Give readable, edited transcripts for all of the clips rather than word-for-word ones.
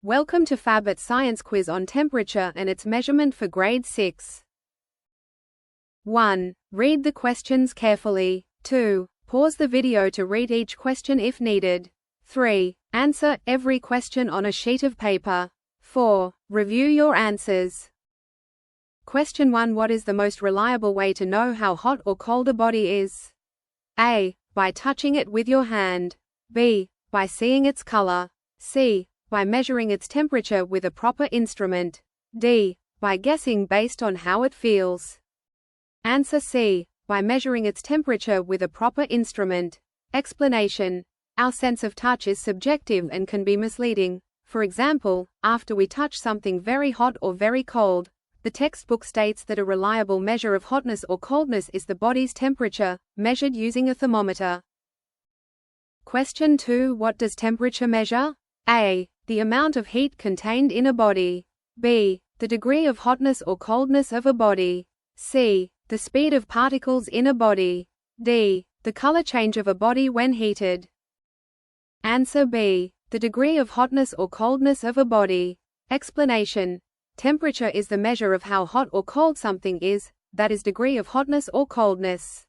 Welcome to Fab at Science quiz on temperature and its measurement for grade 6. 1. Read the questions carefully. 2. Pause the video to read each question if needed. 3. Answer every question on a sheet of paper. 4. Review your answers. Question 1. What is the most reliable way to know how hot or cold a body is? A. By touching it with your hand. B. By seeing its color. C. By measuring its temperature with a proper instrument. D. By guessing based on how it feels. Answer C. By measuring its temperature with a proper instrument. Explanation. Our sense of touch is subjective and can be misleading. For example, after we touch something very hot or very cold, the textbook states that a reliable measure of hotness or coldness is the body's temperature, measured using a thermometer. Question 2. What does temperature measure? A. The amount of heat contained in a body. B. The degree of hotness or coldness of a body. C. The speed of particles in a body. D. The color change of a body when heated. Answer B. The degree of hotness or coldness of a body. Explanation. Temperature is the measure of how hot or cold something is, that is, degree of hotness or coldness.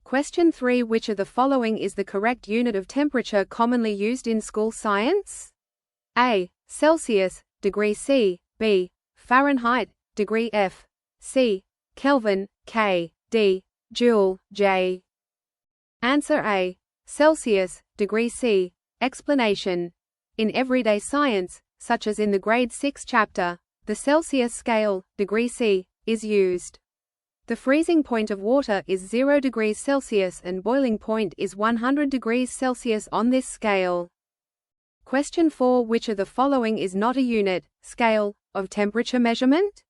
Question 3. Which of the following is the correct unit of temperature commonly used in school science? A. Celsius, degree C. B. Fahrenheit, degree F. C. Kelvin, K. D. Joule, J. Answer A. Celsius, degree C. Explanation. In everyday science, such as in the grade 6 chapter, the Celsius scale, degree C, is used. The freezing point of water is 0 degrees Celsius and boiling point is 100 degrees Celsius on this scale. Question 4. Which of the following is not a unit, scale, of temperature measurement?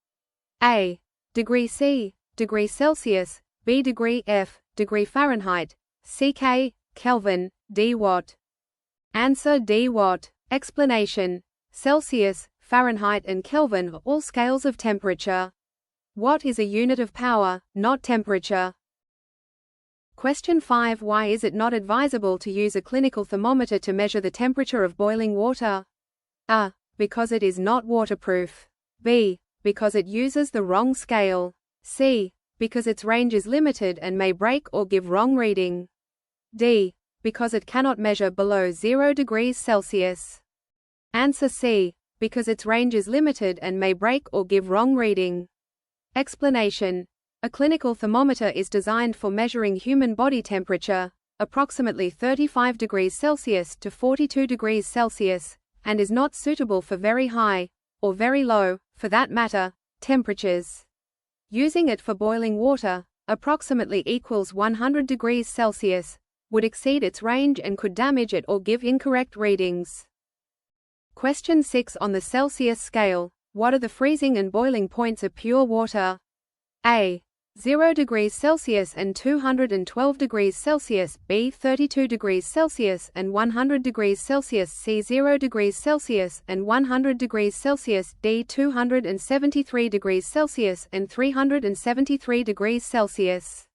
A. Degree C, degree Celsius. B. Degree F, degree Fahrenheit. C. K, Kelvin. D. Watt. Answer D. Watt. Explanation. Celsius, Fahrenheit and Kelvin are all scales of temperature. Watt is a unit of power, not temperature. Question 5. Why is it not advisable to use a clinical thermometer to measure the temperature of boiling water? A. Because it is not waterproof. B. Because it uses the wrong scale. C. Because its range is limited and may break or give wrong reading. D. Because it cannot measure below 0 degrees Celsius. Answer C. Because its range is limited and may break or give wrong reading. Explanation. A clinical thermometer is designed for measuring human body temperature, approximately 35 degrees Celsius to 42 degrees Celsius, and is not suitable for very high, or very low, for that matter, temperatures. Using it for boiling water, approximately equals 100 degrees Celsius, would exceed its range and could damage it or give incorrect readings. Question 6. On the Celsius scale, what are the freezing and boiling points of pure water? A. 0 degrees Celsius and 212 degrees Celsius. B. 32 degrees Celsius and 100 degrees Celsius. C. 0 degrees Celsius and 100 degrees Celsius. D. 273 degrees Celsius and 373 degrees Celsius.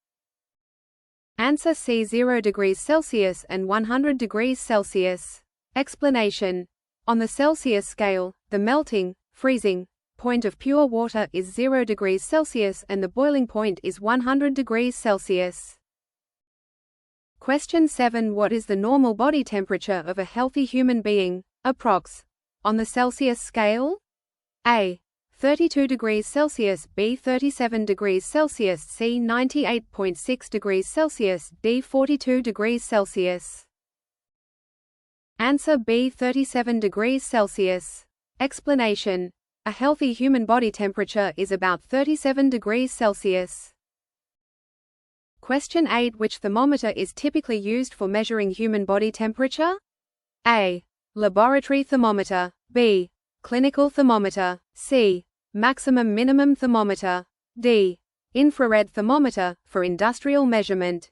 Answer C. 0 degrees Celsius and 100 degrees Celsius. Explanation. On the Celsius scale, the melting, freezing, point of pure water is 0 degrees Celsius and the boiling point is 100 degrees Celsius. Question 7. What is the normal body temperature of a healthy human being, approx. On the Celsius scale? A. 32 degrees Celsius. B. 37 degrees Celsius. C. 98.6 degrees Celsius. D. 42 degrees Celsius. Answer B. 37 degrees Celsius. Explanation. A healthy human body temperature is about 37 degrees Celsius. Question 8. Which thermometer is typically used for measuring human body temperature? A. Laboratory thermometer. B. Clinical thermometer. C. Maximum-minimum thermometer. D. Infrared thermometer, for industrial measurement.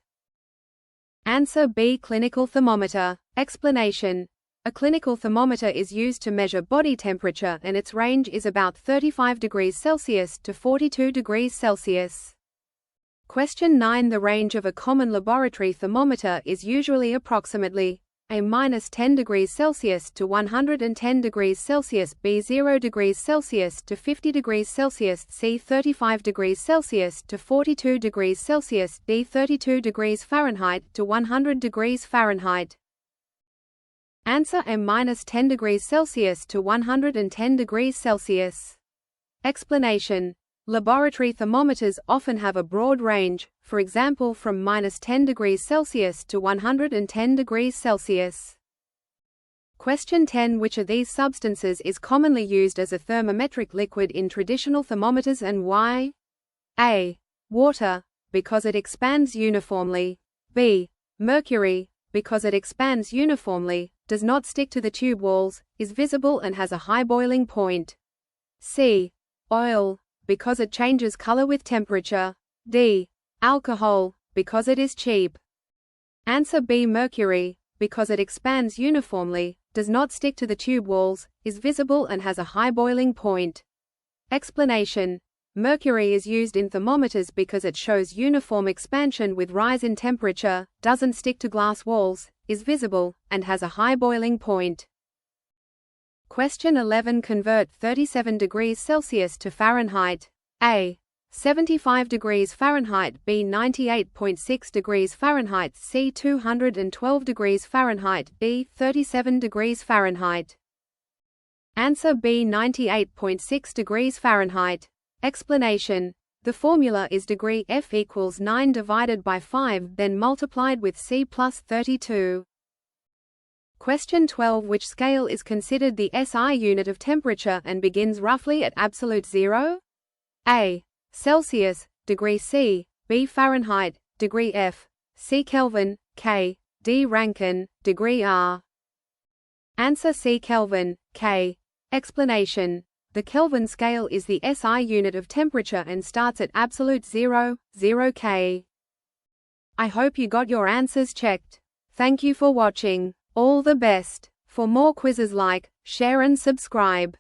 Answer B. Clinical thermometer. Explanation. A clinical thermometer is used to measure body temperature and its range is about 35 degrees Celsius to 42 degrees Celsius. Question 9. The range of a common laboratory thermometer is usually approximately A -10 degrees Celsius to 110 degrees Celsius, B 0 degrees Celsius to 50 degrees Celsius, C 35 degrees Celsius to 42 degrees Celsius, D 32 degrees Fahrenheit to 100 degrees Fahrenheit. Answer: A -10 degrees Celsius to 110 degrees Celsius. Explanation: laboratory thermometers often have a broad range, for example from -10 degrees Celsius to 110 degrees Celsius. Question 10. Which of these substances is commonly used as a thermometric liquid in traditional thermometers and why? A. Water, because it expands uniformly. B. Mercury, because it expands uniformly, does not stick to the tube walls, is visible and has a high boiling point. C. Oil, because it changes color with temperature. D. Alcohol, because it is cheap. Answer B. Mercury, because it expands uniformly, does not stick to the tube walls, is visible and has a high boiling point. Explanation: mercury is used in thermometers because it shows uniform expansion with rise in temperature, doesn't stick to glass walls, is visible, and has a high boiling point. Question 11. Convert 37 degrees Celsius to Fahrenheit. A. 75 degrees Fahrenheit, B 98.6 degrees Fahrenheit, C 212 degrees Fahrenheit, D 37 degrees Fahrenheit. Answer B 98.6 degrees Fahrenheit. Explanation: the formula is degree F equals 9 divided by 5 then multiplied with C plus 32. Question 12. Which scale is considered the SI unit of temperature and begins roughly at absolute zero? A. Celsius, degree C, B Fahrenheit, degree F, C Kelvin, K, D Rankine, degree R. Answer C Kelvin, K. Explanation: the Kelvin scale is the SI unit of temperature and starts at absolute 0, 0 K. I hope you got your answers checked. Thank you for watching. All the best. For more quizzes like, share and subscribe.